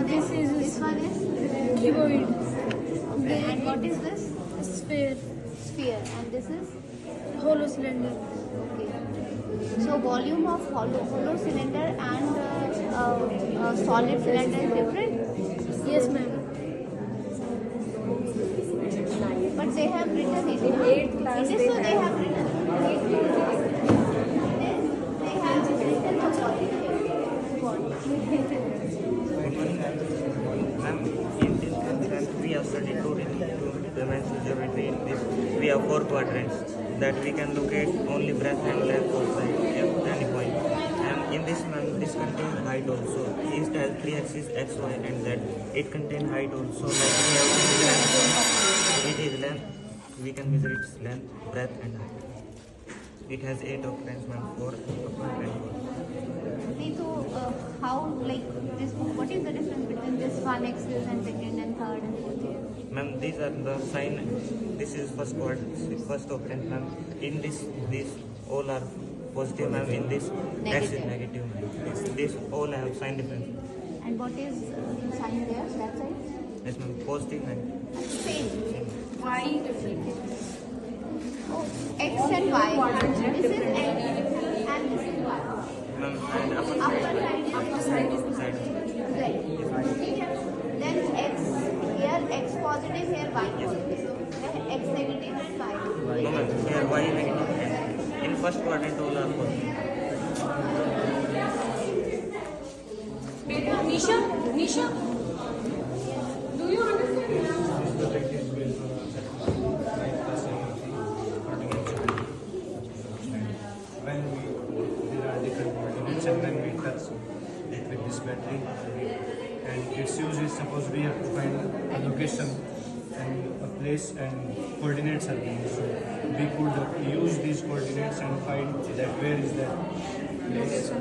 This one is Cuboid. and what is this? Sphere. Sphere. And this is Hollow cylinder. okay. So volume of hollow cylinder and solid cylinder is different. Yes, ma'am. But they have written it. In 8th class It is so they have written. They have written the volume. Ma'am, in this conference we have studied two dimensions geometry. In this, we have four quadrants that we can locate only breadth and length of at any point. And in this, ma'am, this contains height also. East has three axes x, y, and z. It contains height also. Like we have length. It is length. We can measure its length, breadth, and height. It has 8 occurrences, ma'am, 4 and 4. See, so how like this? What is the difference between this one axis and second and third and fourth here? Ma'am, these are the sign. This is first occurrence, ma'am. In this, these all are positive, ma'am. In this, x is negative, ma'am. This all have sign difference. And what is sign there? That side? Yes, ma'am. Positive and Same. Y. Oh, x and y. This is x and this is y. ma'am, and upper Upper side side is side. z. Then x here x positive, here y positive. Then x negative and y. No, ma'am. Here y negative. And in first quadrant, all are positive. Nisha, do you understand? When there are different coordinates and when we touch it with this battery and its use is suppose we have to find a location and a place and coordinates are given. So we could use these coordinates and find that where is that place.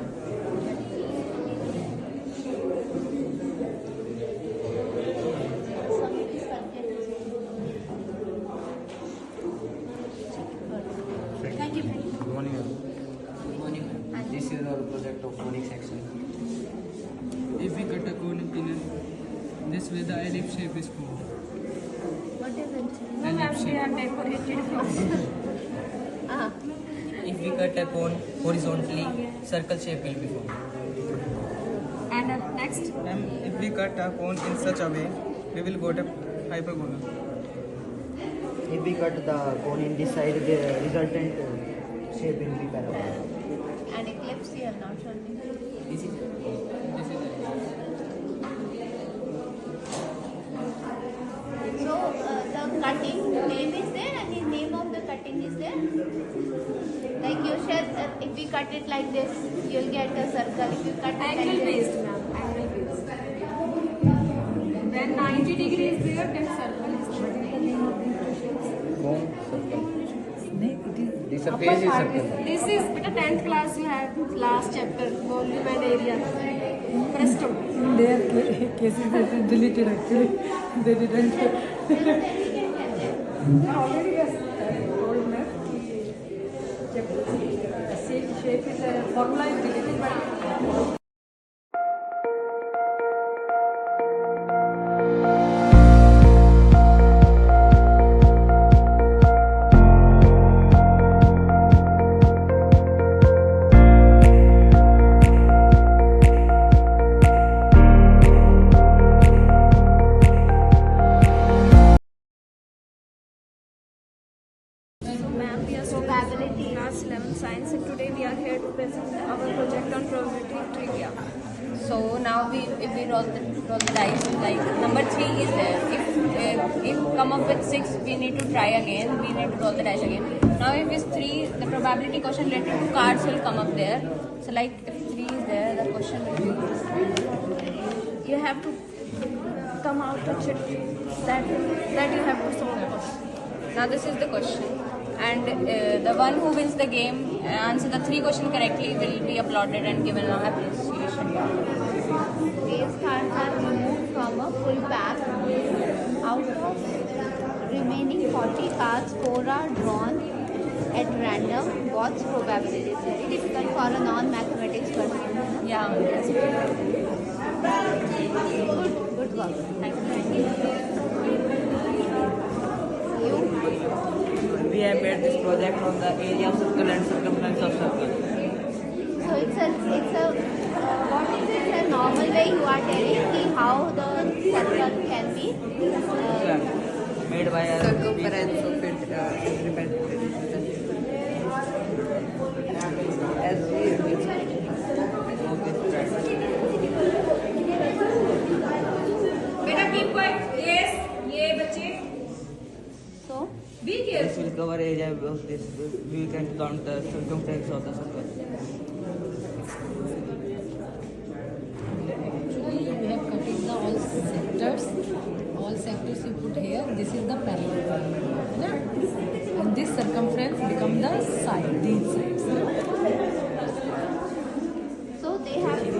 Thank you. Good morning, everyone. This is our project of phonics section. If we cut a cone in this way, the ellipse shape is formed. What is it? Ellipse shape. have decorated Ah, If we cut a cone horizontally, circle shape will be formed. And next, And if we cut a cone in such a way, we will get a hyperbola. If we cut the cone in this side, the resultant shape will be parabola. an eclipse here, not showing. This is So the cutting name is there and the name of the cutting is there. Like you said, if we cut it like this, you'll get a circle. If you cut it angle like this, based, ma'am. Angle based. When 90 degrees is there, then circle is there. Cone, circle. This a phase is circle. This is with the 10th class you have last chapter, volume and area. Presto. Their cases that is deleted actually. They didn't. Already yes, told me. Shape is a formula is deleted, but. Ma'am, we are probability. class 11 science and today we are here to present our project on probability trivia. so now if we roll the dice, like number 3 is there. If come up with 6, we need to try again. We need to roll the dice again. Now if it's 3, the probability question related to cards will come up there. So like if 3 is there, the question will be. You have to come out the chit that you have to solve. Now this is the question, and the one who wins the game answer the 3 questions correctly will be applauded and given an appreciation. Base cards are removed from a full pack. Out of remaining 40 cards, 4 are drawn at random. What's probability? It's very difficult for a non-mathematics person. Yeah. Good work. Thank you. You? We have made this project on the area of circle and circumference of circle. So it's a what is it? A normal way you are telling me how the circle can be Made by a Circumference of it as बेटा keep quiet. Yes, ये बच्चे. so Be This careful. will cover area of this. We can count the circumference of the circle. actually you have cut it the all sectors you put here. This is the parallel, and this circumference become the side, these sides. so they have to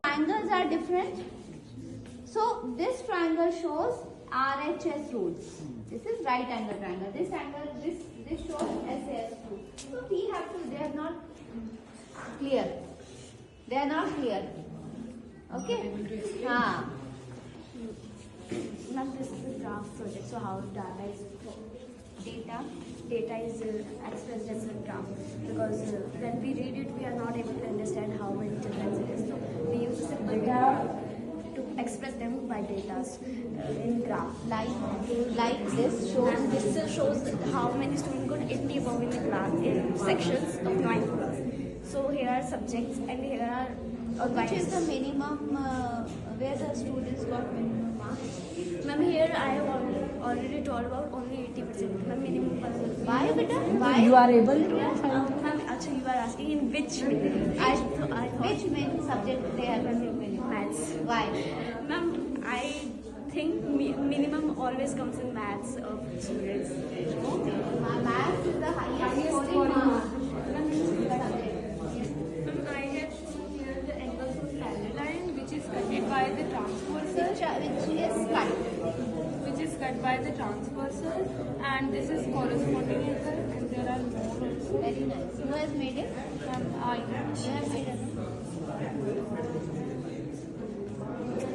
triangles are different. So this triangle shows RHS roots. This is right angle triangle. This angle, this shows SAS roots. So we have to. They are not clear. They are not clear. Okay. Ma'am, this is a draft project, so how data is expressed as a draft, because when we read it, we are not able to understand how many children it is. So we use a simple data to express them by data in graph. Like this shows. And this shows how many students got 80 above in the class in sections of 9 class. So here are subjects and here are Which is the minimum where the students got minimum marks? Ma'am, here I have already told about only 80%. Ma'am, minimum percent. Why, beta? Why? You are able to Ma'am, actually you are asking in which minimum? I thought Which main subject they have minimum? maths. Why? Ma'am, I think minimum always comes in maths of students. Maths is the highest scoring mark. Ma'am, I have shown here the angles of parallel line, which is cut by the transversal. Which is cut. Which is cut by the transversal, and this is corresponding angle, and there are more also. Very nice. Who has made it? I You have made it.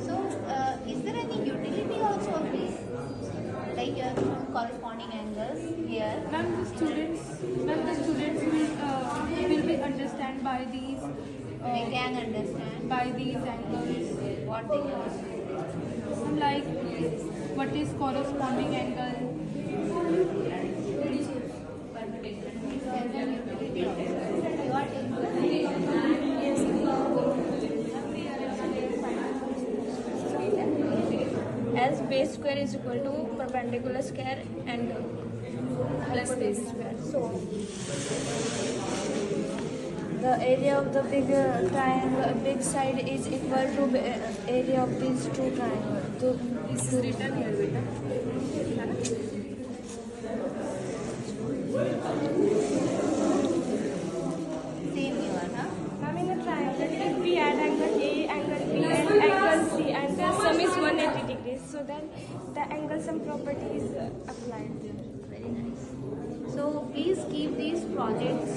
So, is there any utility also of this? Like you have shown corresponding angles here. Ma'am, the students will be understand by these They can understand by these angles. what they are. Like what is corresponding angle? As base square is equal to perpendicular square and plus base square. So the area of the big triangle, big side is equal to area of these two triangles. So This is written here, beta. Same here, huh? Ma'am, in a triangle, if we add angle A, angle B, and angle C, and the sum is 180 degrees, so then the angle sum property is applied there. Very nice. So please keep these projects.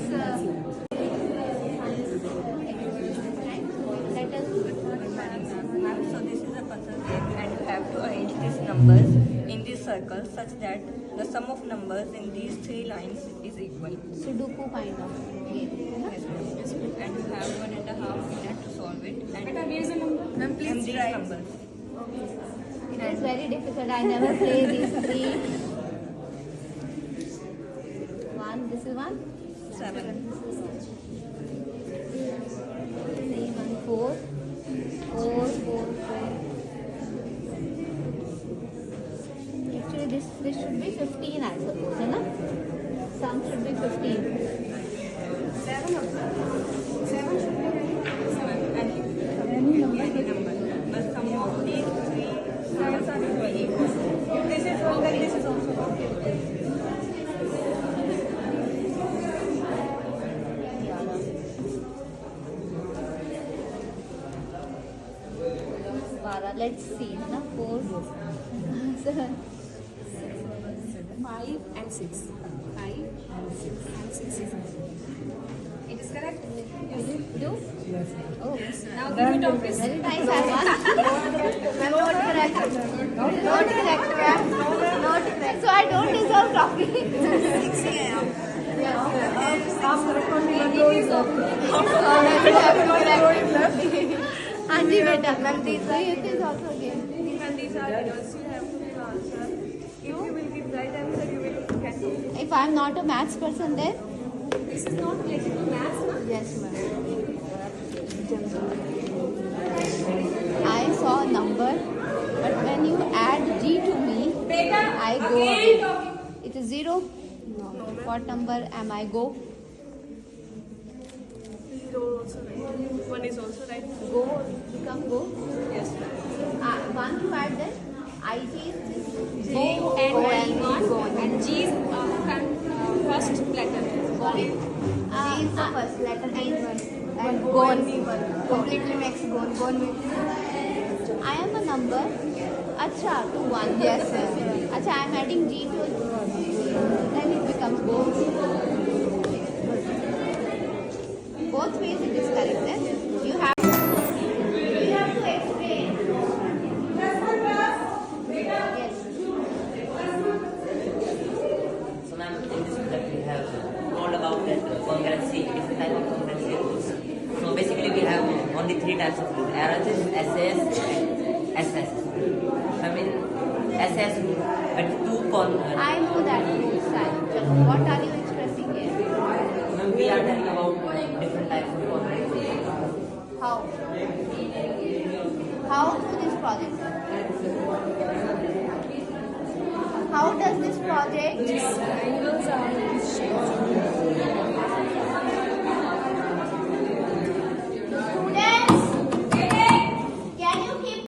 Let us. ma'am, so this is a puzzle game and you have to arrange these numbers in this circle such that the sum of numbers in these three lines is equal. Sudoku kind of game. Yes, ma'am. And you have 1.5 minutes to solve it. And Here's a number. Ma'am, and please these try. numbers. It is very difficult. I never play these three. One. This is one. 7. 3, 1, 4. 4, 4, 4. Actually, this should be 15, I suppose, है ना? Sum should be 15. 7 also. 7 should be right. And any number. The sum of these three numbers are equal. This is one, then this is also okay. 12. Let's see, na? 4, 7. 5 and 6. 5 and 6 and 6 is Yes, correct? Yes. Do? Oh, Now give me topics. very nice, Arman. Note correct. Note correct, ma'am. Note correct. So I don't deserve trophy. 6 a.m. हाँ जी बेटा Nandita it is also game. And these are riddles you have to answer. If you will give right answer, you will get it. If I am not a maths person then This is not related to maths, na? yes ma'am. I saw a number but when you add G to me I go away. It is 0. What number am I go? 0 also right. 1 is also right. Go become go. Yes. 1 to add then IG is this. G and Go G and gone. go. And G is first letter. G is the first letter and gone. Completely makes gone. Gone means I am a number. Acha to 1. Yes sir. Acha I am adding G to then it becomes go. Both ways it is correct. Then you have to explain. Yes. So ma'am, in this subject we have told about that congruency, different type of congruency rules. So basically we have only 3 types of rules: RHS, SAS, and SS. I mean SS rule, but 2 I know that rule side. What are you expressing here? ma'am, we are telling about different types of congruency. How? How through this project? How does this project? Angles are these Students, can you keep